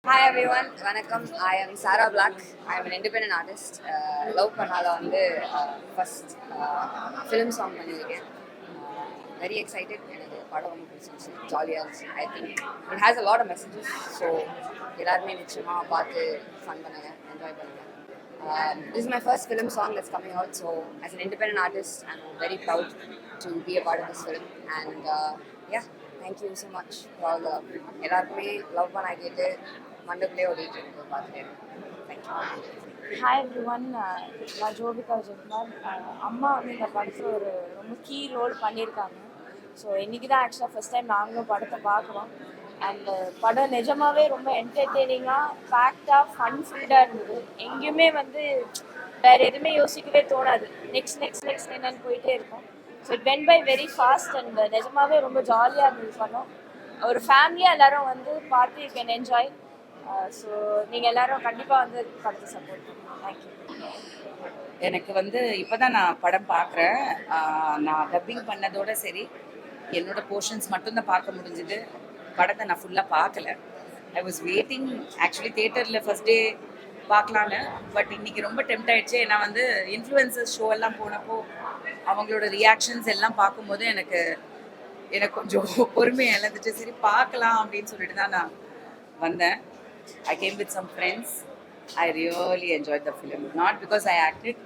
Hi everyone, வணக்கம். I am Sarah Black. I am an independent artist. Love பண்ணால வந்து first film song பண்ணியிருக்கேன். Very excited. எனக்கு படம் ரொம்ப பிடிச்சிருந்துச்சு, ஜாலியாக இருந்துச்சு. I think it has a lot of messages. So எல்லாருமே நிச்சயமாக பார்த்து ஃபன் பண்ணுங்க, என்ஜாய் பண்ணுங்க. This is my first film song that's coming out. So as an independent artist, I'm very proud to be a part of this film. And yeah, thank you so much for all the எல்லாருக்குமே love பண்ண கேட்டு மண்டபத்திலே ஓடிட்டு இருக்கு பார்த்துட்டேன். Thank you. Hi every one, நான் ஜோபிகா ஜெக்மார். அம்மா வந்து இந்த படத்தில் ஒரு ரொம்ப கீ ரோல் பண்ணியிருக்காங்க. ஸோ இன்றைக்கி தான் ஆக்சுவலாக ஃபஸ்ட் டைம் நாங்களும் படத்தை பார்க்குறோம். அண்ட் படம் நிஜமாகவே ரொம்ப என்டர்டெய்னிங்காக, ஃபேக்டாக, ஃபன் ஃபுல்டாக இருந்தது. எங்கேயுமே வந்து வேறு எதுவுமே யோசிக்கவே தோணாது. நெக்ஸ்ட் நெக்ஸ்ட் நெக்ஸ்ட் என்னன்னு போயிட்டே இருக்கும். So it went by very fast and நிஜமாகவே ரொம்ப ஜாலியாக இருந்தது படம். ஒரு ஃபேமிலியாக எல்லோரும் வந்து பார்த்து யூ கேன் என்ஜாய். ஸோ நீங்கள் எல்லாரும் கண்டிப்பாக வந்து படத்தை சப்போர்ட் பண்ணுங்கள். தேங்க்யூ. எனக்கு வந்து இப்போ தான் நான் படம் பார்க்குறேன். நான் டப்பிங் பண்ணதோட சரி, என்னோட போர்ஷன்ஸ் மட்டும்தான் பார்க்க முடிஞ்சுது. படத்தை நான் ஃபுல்லாக பார்க்கல. ஐ வாஸ் வெயிட்டிங் ஆக்சுவலி தியேட்டரில் ஃபஸ்ட் டே பார்க்கலான்னு. பட் இன்றைக்கி ரொம்ப டெம்ட் ஆகிடுச்சு. ஏன்னா வந்து இன்ஃப்ளூயன்சஸ் ஷோ எல்லாம் போனப்போ அவங்களோட ரியாக்ஷன்ஸ் எல்லாம் பார்க்கும்போது எனக்கு கொஞ்சம் பொறுமையை இழந்துட்டு சரி பார்க்கலாம் அப்படின்னு சொல்லிட்டு தான் நான் வந்தேன். I came with some friends. I really enjoyed the film. Not because I acted.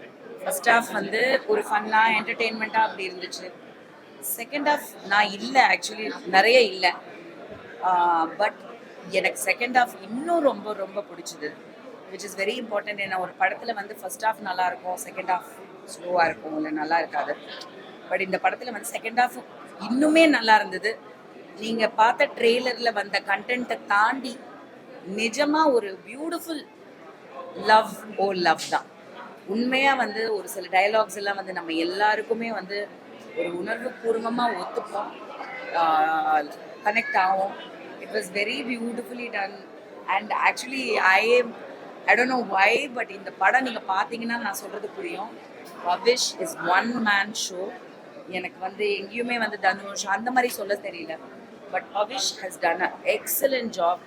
First half வந்து ஒரு ஃபன்னாக என்டர்டெயின்மெண்ட்டாக அப்படி இருந்துச்சு. செகண்ட் ஹாஃப் நான் இல்லை, ஆக்சுவலி நிறைய இல்லை. பட் எனக்கு செகண்ட் ஹாஃப் இன்னும் ரொம்ப ரொம்ப பிடிச்சிது, விச் இஸ் வெரி இம்பார்ட்டன்ட். ஏன்னா ஒரு படத்தில் வந்து ஃபர்ஸ்ட் ஹாஃப் நல்லாயிருக்கும், செகண்ட் ஹாஃப் ஸ்லோவாக இருக்கும், இல்லை நல்லா இருக்காது. பட் இந்த படத்தில் வந்து செகண்ட் ஹாஃப் இன்னுமே நல்லா இருந்தது. நீங்கள் பார்த்த ட்ரெய்லரில் வந்த கண்டென்ட்டை தாண்டி நிஜமாக ஒரு பியூட்டிஃபுல் லவ் தான். உண்மையாக வந்து ஒரு சில டயலாக்ஸ் எல்லாம் வந்து நம்ம எல்லாருக்குமே வந்து ஒரு உணர்வு பூர்வமாக ஒத்துப்போம், கனெக்ட் ஆகும். It was very beautifully done. And actually I don't know why, but இந்த படம் நீங்கள் பார்த்தீங்கன்னா நான் சொல்கிறது புரியும். Pavish is one man show. எனக்கு வந்து எங்கேயுமே வந்து தனுஷ் அந்த மாதிரி சொல்ல தெரியல, but Pavish has done a excellent job.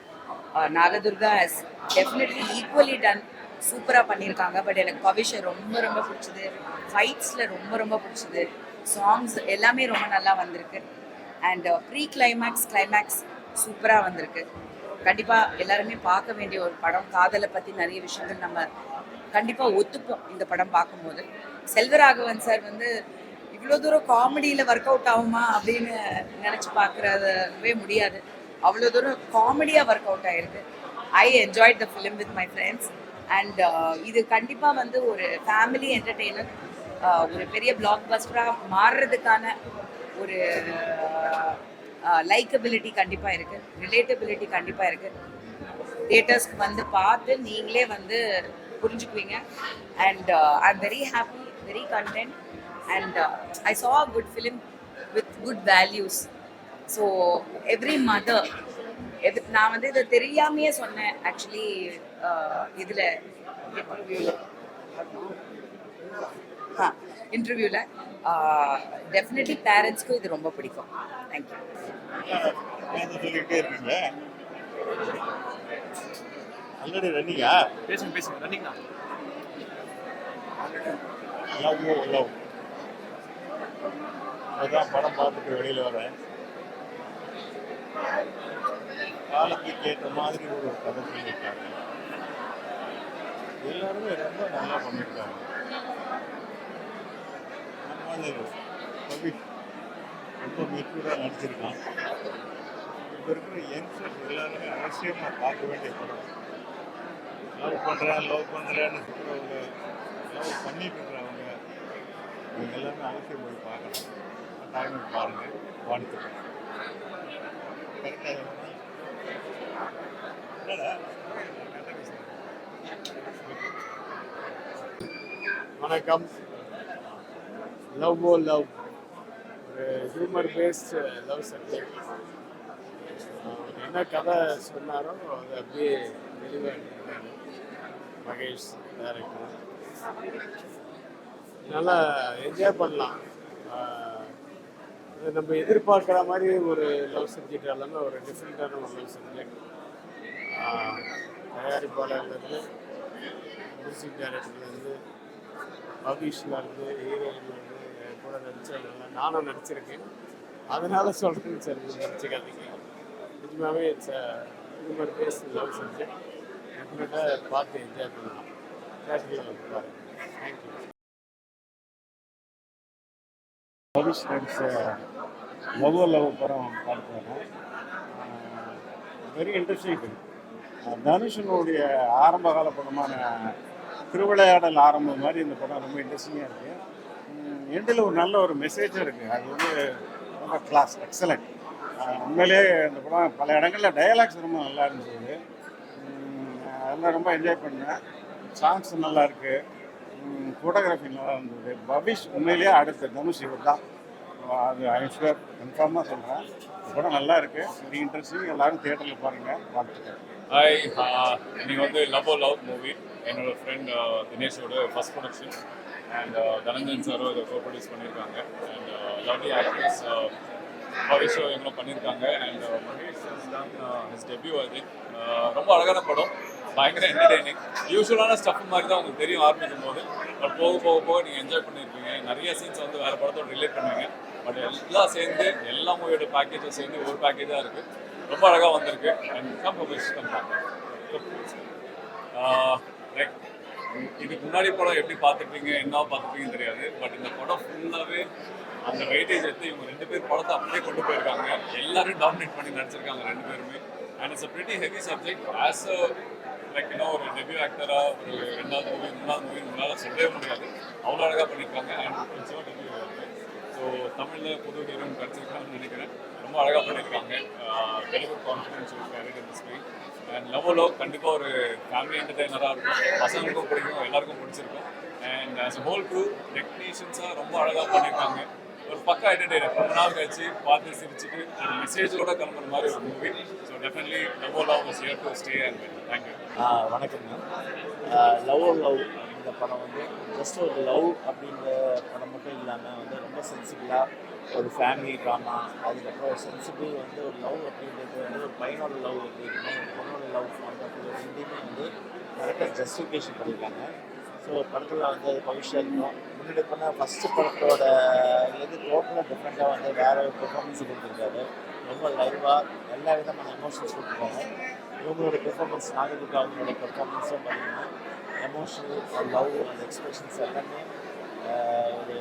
Nagadurga has definitely equally done. சூப்பராக பண்ணியிருக்காங்க. பட் எனக்கு பவிஷை ரொம்ப ரொம்ப பிடிச்சிது. ஃபைட்ஸில் ரொம்ப ரொம்ப பிடிச்சிது. சாங்ஸ் எல்லாமே ரொம்ப நல்லா வந்திருக்கு. அண்ட் ப்ரீ கிளைமேக்ஸ் சூப்பராக வந்திருக்கு. கண்டிப்பாக எல்லாருமே பார்க்க வேண்டிய ஒரு படம். காதலை பற்றி நிறைய விஷயங்கள் நம்ம கண்டிப்பாக ஒத்துப்போம் இந்த படம் பார்க்கும்போது. செல்வராகவன் சார் வந்து இவ்வளோ தூரம் காமெடியில் ஒர்க் அவுட் ஆகுமா அப்படின்னு நினச்சி பார்க்குறதவே முடியாது. அவ்வளோ தூரம் காமெடியாக ஒர்க் அவுட் ஆகிருக்கு. I enjoyed the film with my friends. And இது கண்டிப்பாக வந்து ஒரு ஃபேமிலி என்டர்டெய்னர், ஒரு பெரிய பிளாக் பஸ்டராக மாறுறதுக்கான ஒரு லைக்கபிலிட்டி கண்டிப்பாக இருக்குது, ரிலேட்டபிலிட்டி கண்டிப்பாக இருக்குது. தியேட்டர்ஸ்க்கு வந்து பார்த்து நீங்களே வந்து புரிஞ்சுக்குவீங்க. And I am very happy, very content. And I saw a good film with good values. So every mother, நான் வந்து இதை தெரியாமையே சொன்னேன் ஆக்சுவலி. இதில் இன்டர்வியூவில் டெஃபினெட்லி பேரண்ட்ஸ்க்கும் இது ரொம்ப பிடிக்கும். தேங்க்யூ. படம் பார்த்துட்டு வெளியில் வரேன். காலத்துக்கு ஏற்ற மாதிரி ஒரு கதை சொல்லியிருக்காங்க. எல்லாருமே ரொம்ப நல்லா பண்ணியிருக்காங்க. நம்ம பவிஷ் ரொம்ப மெச்சூராக நடிச்சிருக்கான். இப்போ இருக்கிற யங்ஸ்டர்ஸ் எல்லாருமே அவசியமாக பார்க்க வேண்டிய படம். லவ் பண்ணுறேன்னு சொல்கிறவங்க, லவ் பண்ணிட்டு இருக்கிறவங்க, இவங்க எல்லாமே அவசியம் போய் பார்க்கணும். டைம் பாருங்கள், வாழ்த்துக்கள். வணக்கம். லவ் ஓ லவ் ஒரு ஹியூமர் பேஸ்ட் லவ் சப்ஜெக்ட். என்ன கதை சொன்னாரோ அது அப்படியே தெளிவாக இருக்காரு மகேஷ் டைரக்டர். நல்லா என்ஜாய் பண்ணலாம். நம்ம எதிர்பார்க்குற மாதிரி ஒரு லவ் சப்ஜெக்ட் எல்லாமே ஒரு டிஃப்ரெண்ட்டான ஒரு லவ் சப்ஜெக்ட். தயாரிப்பாளர்லேருந்து மியூசிக் டைரக்டர்லேருந்து பவிஷ்லேருந்து ஹீரோயின்லேருந்து கூட நடித்தவங்க நானும் நடிச்சிருக்கேன். அதனால சொல்கிறேன்னு சார் நடிச்சுக்காதீங்க. நிஜமாகவே இது மாதிரி பேசுகிற லவ் சப்ஜெக்ட் டெஃபினட்டாக பார்த்து என்ஜாய் பண்ணலாம். தேட்டரில் வந்து பாருங்கள். தேங்க்யூ. பவிஷ் நடிச்ச லவ் படம் பார்த்துருக்கேன். Very interesting film. தனுஷனுடைய ஆரம்ப கால படமான திருவிளையாடல் ஆரம்பம் மாதிரி இந்த படம் ரொம்ப இன்ட்ரெஸ்டிங்காக இருக்குது. எண்டில் ஒரு நல்ல ஒரு மெசேஜும் இருக்குது. அது வந்து ரொம்ப கிளாஸ் எக்ஸலண்ட். உண்மையிலேயே இந்த படம் பல இடங்களில் டயலாக்ஸ் ரொம்ப நல்லா இருந்துச்சு. அதெல்லாம் ரொம்ப என்ஜாய் பண்ணேன். சாங்ஸ் நல்லா இருக்குது. ஃபோட்டோகிராஃபி நல்லா இருந்தது. பவிஷ் உண்மையிலேயே அடுத்த தனுஷ் இவர் தான். அது ஐஸ்வர் கன்ஃபார்மாக சொல்கிறேன். படம் நல்லா இருக்குது. Very interesting. எல்லோரும் தியேட்டரில் பாருங்கள். வாழ்த்துக்கள். ஹாய், நீங்கள் வந்து லவ் மூவி என்னோடய ஃப்ரெண்ட் தினேஷோட ஃபஸ்ட் ப்ரொடக்ஷன் அண்ட் தனஞ்சன் சாரும் இதை கோ ப்ரொடியூஸ் பண்ணியிருக்காங்க. அண்ட் லவ்லி ஆக்ட்ரஸ் பவிஷோ எங்களும் பண்ணியிருக்காங்க. And Mahesh his debut. அது ரொம்ப அழகான படம், பயங்கர என்டர்டெய்னிங். யூஸ்வலான ஸ்டஃப் மாதிரி தான் உங்களுக்கு தெரியும் ஆரம்பிக்கும் போது. பட் போக நீங்கள் என்ஜாய் பண்ணியிருப்பீங்க. நிறைய சீன்ஸ் வந்து வேறு படத்தோட ரிலேட் பண்ணுவீங்க. பட் எல்லாம் சேர்ந்து எல்லா மூவியோட பேக்கேஜும் சேர்ந்து ஒரு பேக்கேஜாக இருக்குது. ரொம்ப அழகாக வந்திருக்கு. And come Pavish come like இதுக்கு முன்னாடி படம் எப்படி பார்த்துருப்பீங்க, என்ன பார்த்துருப்பீங்கன்னு தெரியாது. பட் இந்த படம் ஃபுல்லாகவே அந்த வெயிட்டேஜ் எடுத்து இவங்க 2 பேர் படத்தை அப்படியே கொண்டு போயிருக்காங்க. எல்லாரும் டாமினேட் பண்ணி நடிச்சிருக்காங்க 2 பேருமே. And it's a pretty heavy subject. As a like இன்னும் ஒரு டெபியூ ஆக்டராக ஒரு 2வது மூவி 3வது மூவி உங்களால் சொல்லவே முடியாது. அவ்வளோ அழகாக பண்ணியிருக்காங்க. அண்ட் இட்ஸ் டெபியூ வந்து ஸோ தமிழில் புது ஹீரோயின் கிடச்சிருக்காங்கன்னு நினைக்கிறேன். ரொம்ப அழகாக பண்ணியிருக்காங்க. Telugu confidence carried in the screen. And love கண்டிப்பாக ஒரு ஃபேமிலி என்டர்டெய்னராக இருக்கும். பசங்களுக்கும் பிடிக்கும், எல்லாருக்கும் பிடிச்சிருக்கும். And as a whole crew டெக்னீஷியன்ஸாக ரொம்ப அழகாக பண்ணியிருக்காங்க. ஒரு பக்கம் என்டர்டெய்னர் ரொம்ப நாள் கழிச்சு பார்த்து சிரிச்சுட்டு ஒரு மெசேஜோட கிளம்புற மாதிரி ஒரு movie. So definitely love is here to stay and thank you. வணக்கம்ங்க. லவ் இந்த படம் வந்து ஜஸ்ட் ஒரு லவ் அப்படின்ற படம் மட்டும் இல்லாமல் வந்து ரொம்ப சென்சிபிளாக ஒரு ஃபேமிலி ட்ராமா, அதுக்கப்புறம் ஒரு சென்சிபிள் வந்து ஒரு லவ் அப்படின்றது வந்து ஒரு பையனோட லவ் எப்படி இருக்கணும், ஒரு பொண்ணோட லவ் பண்ணுறது ரெண்டுமே வந்து கரெக்டாக ஜஸ்டிஃபிகேஷன் பண்ணியிருக்காங்க. ஸோ படத்தில் வந்து அது பவிஷா இருக்கணும். முன்னாடி பண்ண ஃபஸ்ட்டு படத்தோட இது டோட்டலாக டிஃப்ரெண்ட்டாக வந்து வேறு ஒரு பெர்ஃபார்மன்ஸ் கொடுத்துருக்காரு. ரொம்ப லைவாக எல்லா விதமான எமோஷன்ஸ் கொடுத்துருக்காங்க. இவங்களோட பெர்ஃபார்மன்ஸ் நாகரிகா அவங்களோட பெர்ஃபார்மன்ஸும் பார்த்தீங்கன்னா எமோஷனல், லவ், அந்த எக்ஸ்பிரஷன்ஸ் எல்லாமே ஒரு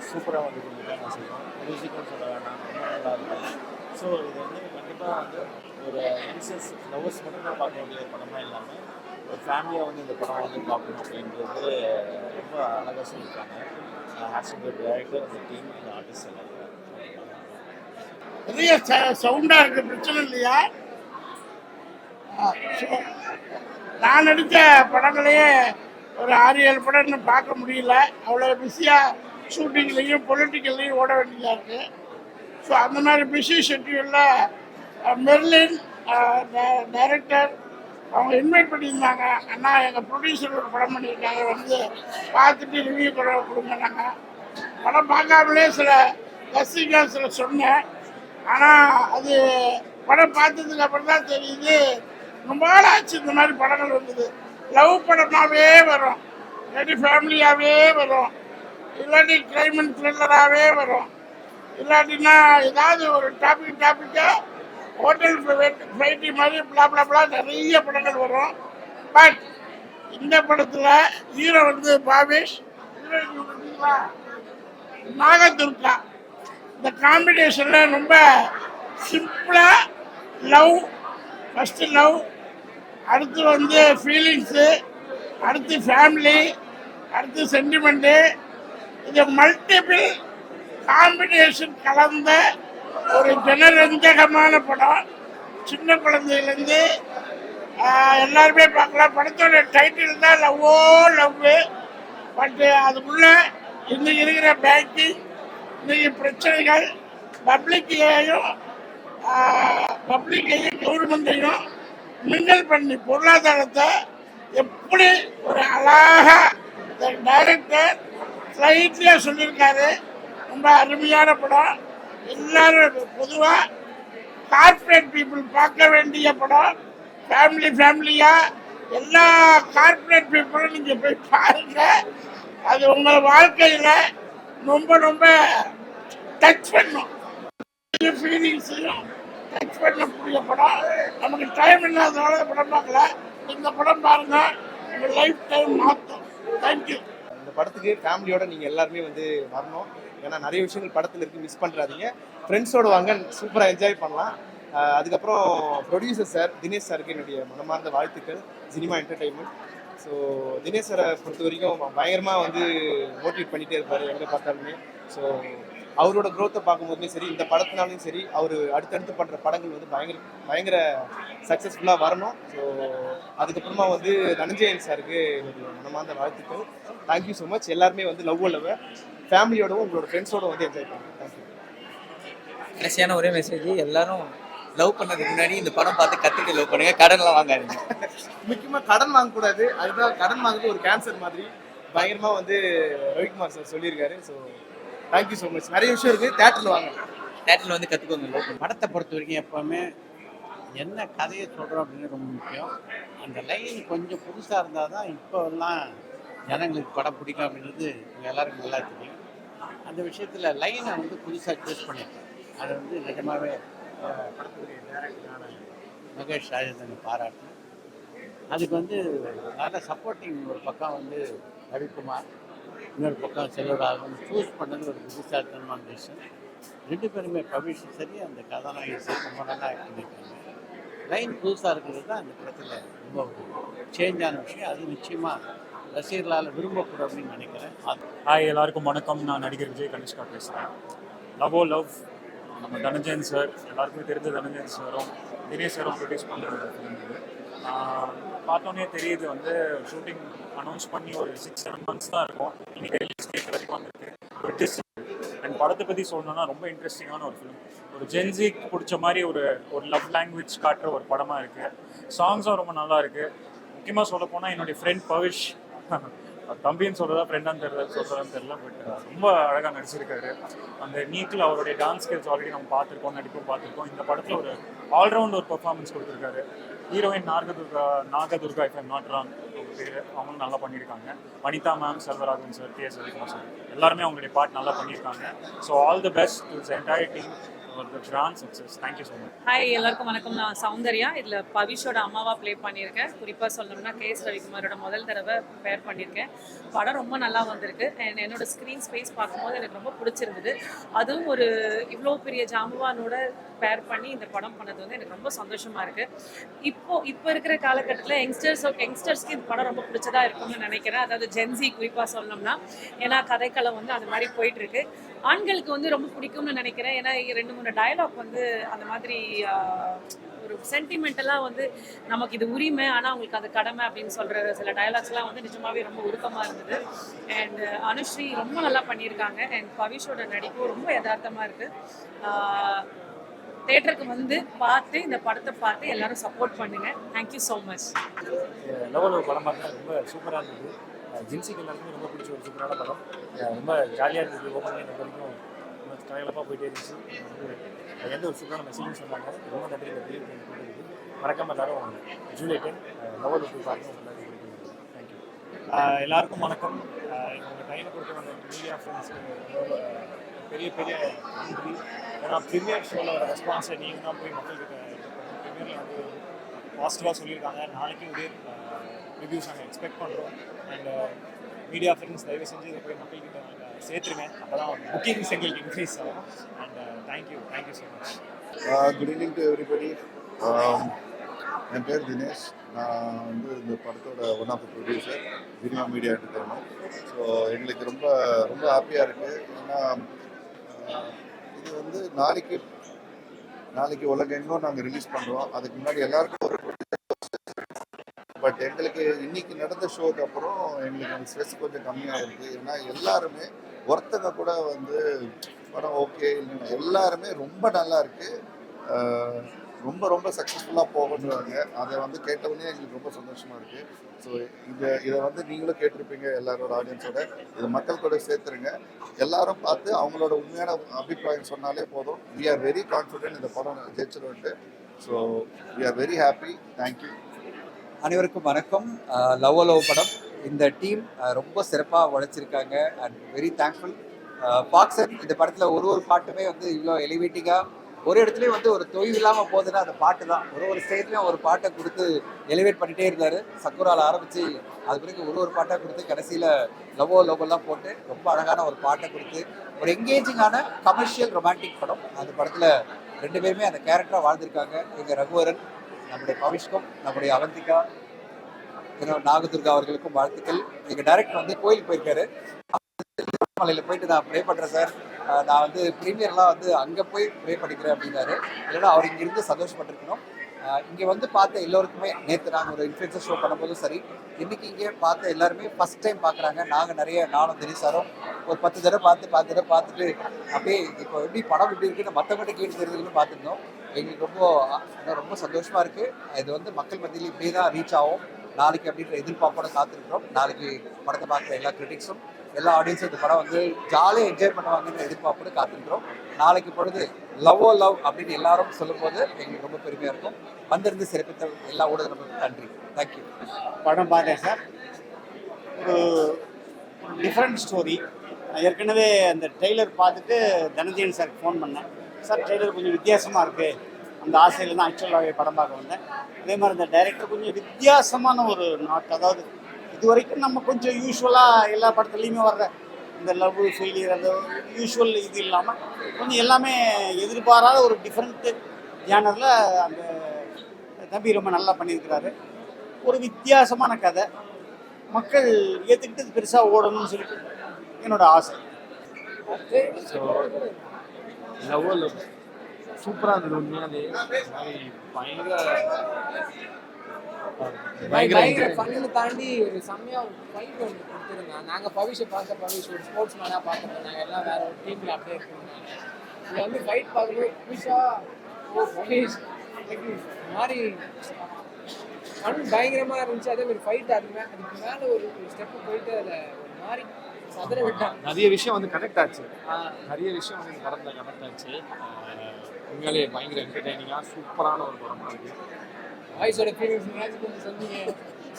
சூப்பராக வந்து கொடுத்துருக்காங்க. நான் சொல்லுவேன் மியூசிக்கும் சொல்ல வேணாம், ரொம்ப நல்லா இருக்கும். ஸோ இது வந்து கண்டிப்பாக வந்து ஒரு யங்ஸ்டர்ஸ் லவ்வர்ஸ் மட்டும்தான் பார்க்க வேண்டிய படமாக இல்லாமல் ஒரு ஃபேமிலியாக வந்து இந்த படம் வந்து பார்க்கணும் அப்படின்றது ரொம்ப அழகாக சொல்லியிருக்காங்க. ஹேட்ஸ் குட் டைரக்டர், அந்த டீம், இந்த ஆர்டிஸ்ட் எல்லாருக்கும். நிறைய சவுண்டாக இருக்குது, பிரச்சனை இல்லையா? நான் நடித்த படங்களையே ஒரு 6-7 படம் இன்னும் பார்க்க முடியல. அவ்வளோ பிஸியாக ஷூட்டிங்லேயும் பொலிட்டிக்கல்லையும் ஓட வேண்டியதாக இருக்குது. ஸோ அந்த மாதிரி பிஸி ஷெட்யூலில் மெர்லின் டைரக்டர் அவங்க இன்வைட் பண்ணியிருந்தாங்க. அண்ணா எங்கள் ப்ரொடியூசர் ஒரு படம் பண்ணியிருக்காங்க, வந்து பார்த்துட்டு ரிவ்யூ கொடுங்கன்னாங்க. படம் பார்க்காமலே சில ரசிகர்கள் சில சொன்னேன். ஆனால் அது படம் பார்த்ததுக்கு அப்புறம் தான் தெரியுது, ரொம்ப நாள் ஆச்சு இந்த மாதிரி படங்கள் வந்தது. லவ் படமாகவே வரும், இல்லாட்டி ஃபேமிலியாகவே வரும், இல்லாட்டி கிரைம் அண்ட் த்ரில்லராகவே வரும், இல்லாட்டின்னா ஏதாவது ஒரு டாப்பிக்காக ஹோட்டல் ஃப்ளைட்டி மாதிரி பிளா நிறைய படங்கள் வரும். பட் இந்த படத்தில் ஹீரோ வந்து பாவேஷ், நாகதுர்கா. இந்த காம்பினேஷனில் ரொம்ப சிம்பிளாக லவ், ஃபஸ்ட்டு லவ், அடுத்து வந்து ஃபீலிங்ஸு, அடுத்து ஃபேமிலி, அடுத்து சென்டிமெண்ட்டு, இது மல்டிபிள் காம்பினேஷன் கலந்த ஒரு ஜனரஞ்சகமான படம். சின்ன குழந்தையிலேருந்து எல்லாருமே பார்க்கலாம். படத்தோட டைட்டில் தான் லவ்வோ லவ்வு. பட்டு அதுக்குள்ளே இன்றைக்கி இருக்கிற பேங்கிங், இன்றைக்கி பிரச்சனைகள், பப்ளிக்கையும் கவர்மெண்ட்டையும் மிங்கல் பண்ணி பொருளாதாரத்தை எப்படி ஒரு அழகாக இந்த டைரக்டர் ஸ்லைட்லியாக சொல்லியிருக்காரு. ரொம்ப அருமையான படம். எல்லாரும் பொதுவாக கார்பரேட் பீப்புள் பார்க்க வேண்டிய படம், ஃபேமிலியாக எல்லா கார்ப்பரேட் பீப்புளும் நீங்கள் போய் பாருங்க. அது உங்கள் வாழ்க்கையில் ரொம்ப ரொம்ப டச் பண்ணும், ஃபீலிங்ஸையும் டச் பண்ணக்கூடிய படம். நமக்கு டைம் இல்லாதனால படம் பார்க்கல. இந்த படம் பாருங்க, உங்கள் லைஃப் டைம் மாற்றும். தேங்க்யூ. இந்த படத்துக்கு ஃபேமிலியோட நீங்கள் எல்லாருமே வந்து வரணும். ஏன்னா நிறைய விஷயங்கள் படத்தில் இருக்குது, மிஸ் பண்ணுறாதீங்க. ஃப்ரெண்ட்ஸோடு வாங்க, சூப்பராக என்ஜாய் பண்ணலாம். அதுக்கப்புறம் ப்ரொடியூசர் சார் தினேஷ் சாருக்கு என்னுடைய மனமார்ந்த வாழ்த்துக்கள், சினிமா என்டர்டெயின்மெண்ட். ஸோ தினேஷ் சாரை பொறுத்த வரைக்கும் பயங்கரமாக வந்து மோட்டிவேட் பண்ணிகிட்டே இருப்பார் எங்கே பார்த்தாலுமே. ஸோ அவரோட க்ரோத்தை பார்க்கும்போதுமே சரி, இந்த படத்தினாலையும் சரி, அவர் அடுத்தடுத்து பண்ணுற படங்கள் வந்து பயங்கர சக்ஸஸ்ஃபுல்லாக வரணும். ஸோ அதுக்கப்புறமா வந்து தனஞ்சயன் சாருக்கு என்னுடைய மனமார்ந்த வாழ்த்துக்கள். Thank you so much. எல்லாருமே வந்து லவ் ஃபேமிலியோடவும் உங்களோட ஃப்ரெண்ட்ஸோட வந்து என்ஜாய் பண்ணுங்கள். தேங்க்யூ. கடைசியான ஒரே மெசேஜ், எல்லாரும் லவ் பண்ணதுக்கு முன்னாடி இந்த படம் பார்த்து கற்றுட்டு லவ் பண்ணுங்க, கடன்லாம் வாங்காதீங்க. முக்கியமாக கடன் வாங்கக்கூடாது. அதுதான் கடன் வாங்குறது ஒரு கேன்சர் மாதிரி பயங்கரமாக வந்து ரவிக்குமார் சார் சொல்லியிருக்காரு. So thank you so much. நிறைய விஷயம் இருக்குது, தேட்டரில் வாங்க, தேட்டரில் வந்து கற்றுக்கோங்க லவ் பண்ண. படத்தை பொறுத்த வரைக்கும் எப்போவுமே என்ன கதையை சொல்கிறோம் அப்படின்னு ரொம்ப முக்கியம். அந்த லைன் கொஞ்சம் புதுசாக இருந்தால் தான் இப்போல்லாம் ஜனங்களுக்கு படம் பிடிக்கும் அப்படின்றது எல்லாருக்கும் நல்லா தெரியும். அந்த விஷயத்தில் லைனை வந்து புதுசாக சூஸ் பண்ணியிருக்கேன். அது வந்து நிஜமாகவே படத்துடைய டைரக்டரான மகேஷ் ராஜேந்திரனை பாராட்டினேன். அதுக்கு வந்து நல்ல சப்போர்ட்டிங் ஒரு பக்கம் வந்து ரவிக்குமார், இன்னொரு பக்கம் செல்வராகவன் சூஸ் பண்ணது ஒரு புத்திசாலித்தனமான டிசிஷன். ரெண்டு பேருமே பவிஷும் சரி, அந்த கதாநாயகி சரி ரொம்ப நல்லா ஆக்ட் பண்ணியிருக்காங்க. லைன் புதுசாக இருக்கிறது தான் அந்த படத்தில் ரொம்ப ஒரு சேஞ்சான விஷயம். அது நிச்சயமாக ரசிகர்களால் விரும்பக்கூடும் அப்படின்னு நினைக்கிறேன். ஹாய், எல்லாருக்கும் வணக்கம். நான் நடிகர் விஜய் கனிஷ்கா பேசுகிறேன். லவ் நம்ம தனஞ்சயன் சார், எல்லாருக்குமே தெரிஞ்ச தனஞ்சயன் சாரும் தினேஷ் சாரும் ப்ரொடியூஸ் பண்ணுற ஃபிலிம் இது. பார்த்தோன்னே தெரியுது வந்து ஷூட்டிங் அனௌன்ஸ் பண்ணி ஒரு 6-7 months தான் இருக்கும். இன்னைக்கு ரிலீஸ் டேட் வரைக்கும் வந்துருக்கு. அண்ட் படத்தை பற்றி சொல்லணும்னா ரொம்ப இன்ட்ரெஸ்டிங்கான ஒரு ஃபிலிம். ஒரு ஜென்சிக்கு பிடிச்ச மாதிரி ஒரு லவ் லாங்குவேஜ் காட்டுற ஒரு படமாக இருக்குது. சாங்ஸும் ரொம்ப நல்லா இருக்குது. முக்கியமாக சொல்ல போனால் என்னுடைய ஃப்ரெண்ட் பவிஷ், தம்பின்னு சொல்கிறதா ஃப்ரெண்டான்னு தெரியல, பட் ரொம்ப அழகாக நடிச்சிருக்காரு. அந்த நீக்கில் அவருடைய டான்ஸ் ஸ்கில்ஸ் ஆல்ரெடி நம்ம நடிப்பும் பார்த்துருக்கோம். இந்த படத்தில் ஒரு ஆல்ரவுண்ட் ஒரு பர்ஃபார்மன்ஸ் கொடுத்துருக்காரு. Heroine Nagadurga if I'm not wrong அவங்க பேர், அவங்களும் நல்லா பண்ணியிருக்காங்க. Vanitha ma'am, Selvaraghavan sir, K S. Ravikumar sir, எல்லாருமே அவங்களுடைய பார்ட் நல்லா பண்ணியிருக்காங்க. So all the best to the entire team for the grand success. Thank you so much. Hi, எல்லாருக்கும் வணக்கம். நான் சௌந்தர்யா. இதில் பவிஷோட அம்மாவாக ப்ளே பண்ணியிருக்கேன். குறிப்பாக சொல்லணும்னா கே.எஸ். ரவிக்குமாரோட முதல் தடவை பேர் பண்ணியிருக்கேன். படம் ரொம்ப நல்லா வந்திருக்கு. அண்ட் என்னோட ஸ்க்ரீன் ஸ்பேஸ் பார்க்கும்போது எனக்கு ரொம்ப பிடிச்சிருந்தது. அதுவும் ஒரு இவ்வளோ பெரிய ஜாம்பவானோட பேர் பண்ணி இந்த படம் பண்ணது வந்து எனக்கு ரொம்ப சந்தோஷமாக இருக்குது. இப்போ இருக்கிற காலகட்டத்தில் யங்ஸ்டர்ஸ்க்கு இந்த படம் ரொம்ப பிடிச்சதா இருக்கும்னு நினைக்கிறேன். அதாவது ஜென்சி குறிப்பாக சொல்லணும்னா, ஏன்னா கதைக்களம் வந்து அது மாதிரி போயிட்டுருக்கு. ஆண்களுக்கு வந்து ரொம்ப பிடிக்கும்னு நினைக்கிறேன். ஏன்னா 2-3 டயலாக் வந்து அந்த மாதிரி ஒரு சென்டிமெண்டலாக வந்து நமக்கு இது உரிமை, ஆனால் அவங்களுக்கு அது கடமை அப்படின்னு சொல்கிற சில டயலாக்ஸ்லாம் வந்து நிஜமாவே ரொம்ப உருக்கமாக இருந்தது. அண்ட் அனுஸ்ரீ ரொம்ப நல்லா பண்ணியிருக்காங்க. அண்ட் பவிஷோட நடிப்பும் ரொம்ப யதார்த்தமாக இருக்குது. தேட்டருக்கு வந்து பார்த்து இந்த படத்தை பார்த்து எல்லாரும் சப்போர்ட் பண்ணுங்க. Thank you so much. லவ் படம் பார்த்தா ரொம்ப சூப்பராக இருந்தது. ஜென்சிக்கு எல்லாருக்குமே ரொம்ப பிடிச்ச ஒரு சூப்பரான படம். ரொம்ப ஜாலியாக இருந்தது. ஓப்பனிங் ரொம்ப வரைக்கும் ரொம்ப கலகலப்பாக போயிட்டே இருந்துச்சு. எந்த ஒரு சூப்பரான மெசேஜும் சொன்னாங்க. ரொம்ப நன்றி. இந்த வீடியோ கொடுத்துருக்கு. மறக்காமல் எல்லாரும் ஜூலை 10 லவ் போய் பார்க்கணும். தேங்க்யூ. எல்லாருக்கும் வணக்கம். உங்கள் டைமை கொடுத்து வந்த மீடியா ஃப்ரெண்ட்ஸுக்கு பெரிய நன்றி. ஏன்னா ப்ரீமியர் ஷோவில் வர ரெஸ்பான்ஸை நீங்கள் தான் போய் மக்கள்கிட்ட ப்ரீமியரில் வந்து பாசிட்டிவாக சொல்லியிருக்காங்க. நாளைக்கு இதே ரிவ்யூஸ் நாங்கள் எக்ஸ்பெக்ட் பண்ணுறோம். அண்ட் மீடியா ஃப்ரெண்ட்ஸ் தயவு செஞ்சு இதை போய் மக்கள்கிட்ட நாங்கள் சேர்த்துருங்க. அப்போ தான் புக்கிங்ஸ் எங்களுக்கு இன்க்ரீஸ் ஆகும். And thank you so much. Good evening to everybody. என் பேர் தினேஷ். நான் வந்து இந்த படத்தோட one of the producer, cinema media entertainment. So எங்களுக்கு ரொம்ப ரொம்ப ஹாப்பியாக இருக்குது. ஏன்னா இது வந்து நாளைக்கு உலகெங்கும் நாங்கள் ரிலீஸ் பண்ணுறோம். அதுக்கு முன்னாடி எல்லாருக்கும் ஒரு பட் எங்களுக்கு இன்னைக்கு நடந்த ஷோக்கு அப்புறம் எங்களுக்கு அந்த ஸ்ட்ரெஸ் கொஞ்சம் கம்மியாக இருக்குது. ஏன்னா எல்லாருமே ஒருத்தங்க கூட வந்து படம் ஓகே இல்லைன்னா எல்லாருமே ரொம்ப நல்லா இருக்குது, ரொம்ப ரொம்ப சக்ஸஸ்ஃபுல்லாக போகணுறாங்க. அதை வந்து கேட்டவுடனே எங்களுக்கு ரொம்ப சந்தோஷமாக இருக்குது. ஸோ இதை வந்து நீங்களும் கேட்டிருப்பீங்க எல்லாரோட ஆடியன்ஸோட. இது மக்கள் கூட சேர்த்துருங்க. எல்லாரும் பார்த்து அவங்களோட உண்மையான அபிப்பிராயம் சொன்னாலே போதும். வி ஆர் வெரி கான்ஃபிடென்ட் இந்த படம் ஜெயிச்சிருன்ட்டு. So we are very happy. Thank you. அனைவருக்கும் வணக்கம். லவ் லவ் படம் இந்த டீம் ரொம்ப சிறப்பாக உழைச்சிருக்காங்க அண்ட் வெரி தேங்க்ஃபுல். பாக்ஸன் இந்த படத்தில் ஒரு பாட்டுமே வந்து இவ்வளோ எலிவேட்டிங்காக ஒரு இடத்துலையும் வந்து ஒரு தொய்வு இல்லாமல் போகுதுன்னா அந்த பாட்டு தான். ஒரு ஸ்டேஜ்லையும் ஒரு பாட்டை கொடுத்து எலிவேட் பண்ணிகிட்டே இருந்தார். சக்குரால் ஆரம்பித்து அது பிறகு ஒரு பாட்டாக கொடுத்து கடைசியில் லவ்வெல்லாம் போட்டு ரொம்ப அழகான ஒரு பாட்டை கொடுத்து ஒரு என்கேஜிங்கான கமர்ஷியல் ரொமான்டிக் படம். அந்த படத்தில் 2 பேருமே அந்த கேரக்டராக வாழ்ந்திருக்காங்க. எங்கள் ரகுவரன், நம்முடைய பவிஷ்கம், நம்முடைய அவந்திகா, நாகதுர்கா அவர்களுக்கும் வாழ்த்துக்கள். எங்கள் டைரக்டர் வந்து கோயிலுக்கு போயிருக்காரு. மலையில் போயிட்டு நான் ப்ரே பண்ணுறேன் சார், நான் வந்து ப்ரீமியர்லாம் வந்து அங்கே போய் ப்ரே பண்ணிக்கிறேன் அப்படின்னாரு. இல்லைன்னா அவர் இங்கிருந்து சந்தோஷப்பட்டிருக்கணும். இங்கே வந்து பார்த்த எல்லோருக்குமே நேற்று நாங்கள் ஒரு இன்ஃப்ளூயன்சர் ஷோ பண்ணும்போதும் சரி, இன்றைக்கி இங்கே பார்த்த எல்லாருமே ஃபஸ்ட் டைம் பார்க்குறாங்க. நானும் தினேசாரும் ஒரு 10 தடவை பார்த்துட்டு அப்படியே இப்போ எப்படி படம் இப்படி இருக்குன்னு மற்றவங்கிட்ட கேட்டு தெரிஞ்சுக்கணும்னு பார்த்துருந்தோம். எங்களுக்கு ரொம்ப சந்தோஷமாக இருக்குது. இது வந்து மக்கள் மத்தியில் இப்படியே தான் ரீச் ஆகும் நாளைக்கு அப்படின்ற எதிர்பார்ப்போட காத்திருக்கிறோம். நாளைக்கு படத்தை பார்க்குற எல்லா கிரிட்டிக்ஸும் எல்லா ஆடியன்ஸும் இந்த படம் வந்து ஜாலியாக என்ஜாய் பண்ணுவாங்கன்னு எதிர்பார்ப்போடு காத்திருக்கிறோம். நாளைக்கு பொழுது லவ் அப்படின்னு எல்லாரும் சொல்லும்போது எங்களுக்கு ரொம்ப பெருமையாக இருக்கும். வந்திருந்து சிறப்பித்த எல்லா ஊடகங்களுக்கும் நன்றி. தேங்க்யூ. படம் பார்த்தேன் சார். ஒரு டிஃப்ரெண்ட் ஸ்டோரி. நான் ஏற்கனவே அந்த ட்ரெய்லர் பார்த்துட்டு தனஞ்சயன் சாருக்கு ஃபோன் பண்ணேன். சார் ட்ரெய்லர் கொஞ்சம் வித்தியாசமாக இருக்குது, அந்த ஆசையில் தான் ஆக்சுவலாகவே படம் பார்க்க வந்தேன். அதே மாதிரி இந்த டைரக்டர் கொஞ்சம் வித்தியாசமான ஒரு நாட், அதாவது இது வரைக்கும் நம்ம கொஞ்சம் யூஸ்வலாக எல்லா படத்துலையுமே வர்ற இந்த லவ் ஃபெயிலியர் அந்த யூஸ்வல் இது இல்லாமல் கொஞ்சம் எல்லாமே எதிர்பாராத ஒரு டிஃப்ரெண்ட்டு ஜானரில் அந்த தம்பி ரொம்ப நல்லா பண்ணியிருக்கிறாரு. ஒரு வித்தியாசமான கதை, மக்கள் ஏற்றுக்கிட்டு பெருசாக ஓடணும்னு சொல்லிட்டு என்னோட ஆசை. லவ் சூப்பராக இருந்தது. உண்மையாலே பயங்கர ஃபன்னு தாண்டி ஒரு செம்மையாக ஒரு ஃபைட் ஒன்று கொடுத்துருந்தேன். நாங்கள் பவிஷை ஒரு ஸ்போர்ட்ஸ் மேனாக பார்க்குறோம். நாங்கள் எல்லாம் வேற ஒரு டீமில் அப்படியே இருக்கோம். இதில் வந்து ஃபைட் பார்க்கும்போது பவிஷ் மாதிரி ஃபன் பயங்கரமாக இருந்துச்சு. அதே மாதிரி ஃபைட் அதுக்கு மேலே ஒரு ஸ்டெப்பு போயிட்டு அதில் ஒரு மாதிரி சதுர விட்டாங்க. நிறைய விஷயம் வந்து கனெக்ட் ஆச்சு. நிறைய விஷயம் வந்து இந்த படத்தில் கனெக்ட் ஆச்சு. உண்மையிலே பயங்கர என்டர்டைனிங்காக சூப்பரான ஒரு படமாக இருக்குது. வாய்ஸோட ஃபீலிங்ஸ் கொஞ்சம் சொன்னீங்க,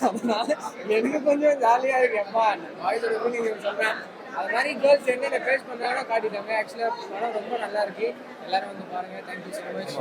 அதனால எனக்கு கொஞ்சம் ஜாலியாக இருக்கு. அப்பா வாய்ஸோட ஃபீலிங் சொல்கிறேன். அது மாதிரி கேர்ள்ஸ் என்னென்ன ஃபேஸ் பண்ணுறாங்கன்னா காட்டிட்டாங்க. ஆக்சுவலாக படம் ரொம்ப நல்லா இருக்கு. எல்லாரும் வந்து பாருங்கள். Thank you so much.